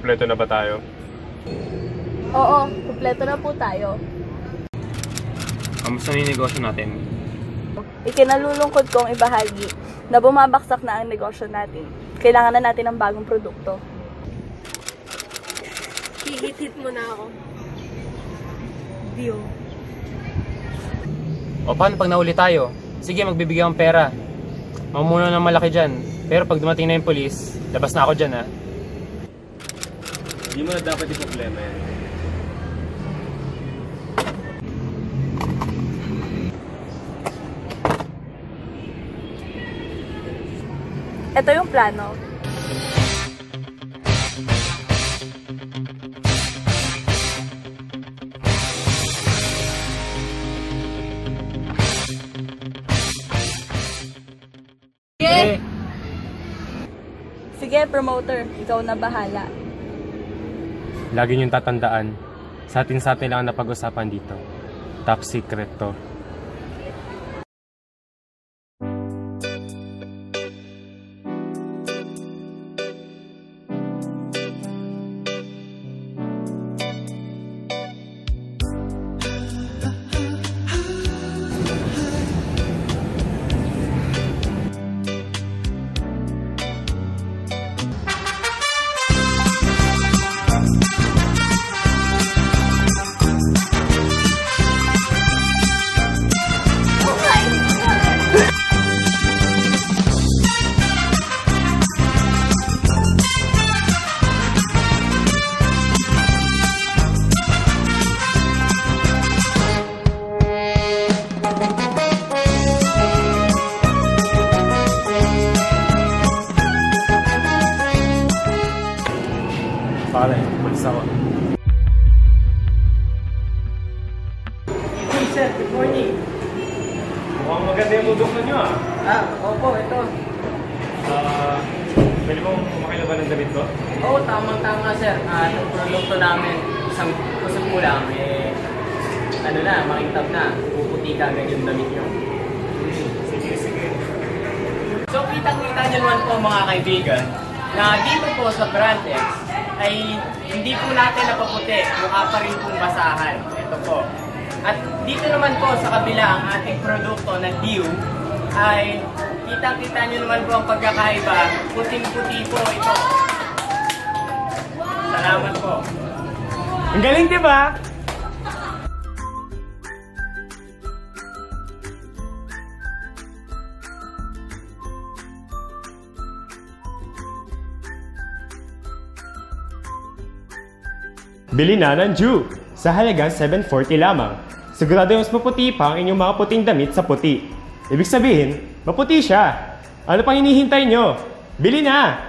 kumpleto na ba tayo? Oo, kumpleto na po tayo. Kamusta na yung negosyo natin? Ikinalulungkod kong ibahagi na bumabaksak na ang negosyo natin. Kailangan na natin ng bagong produkto. Hihit-hit mo na ako. Dio. O paano pag nahuli tayo? Sige, magbibigay akong pera. Mamuna ng malaki dyan. Pero pag dumating na yung polis, labas na ako dyan ha. Hindi mo na dapat yung problema yan. Ito yung plano. Sige, promoter. Ikaw na bahala. Lagi niyong tatandaan, sa atin lang ang napag-usapan dito. Top secret to. Pare, pulis ako. Hey sir, good morning. Mukhang maganda yung produkto nyo ah. Opo, ito. Pwede mo kumakilaban ng damit ko? Oo, tamang-tama sir. Yung produkto namin, isang kusog mo lang, makintab na. Puputi ka agad yung damit nyo. Sige. So, kitang-kita nyo naman po mga kaibigan, na dito po sa Brantex, ay hindi po natin napaputi, mukha pa rin pong basahan. Ito po. At dito naman po sa kabila ang ating produkto na Dio ay kitang-kita nyo naman po ang pagkakaiba. Puting-puti po ito. Salamat po. Ang galing, di ba? Bili na ng Ju sa halagang 740 lamang. Sigurado mas maputi pa ang inyong mga puting damit sa puti. Ibig sabihin, maputi siya. Ano pang hinihintay nyo? Bili na!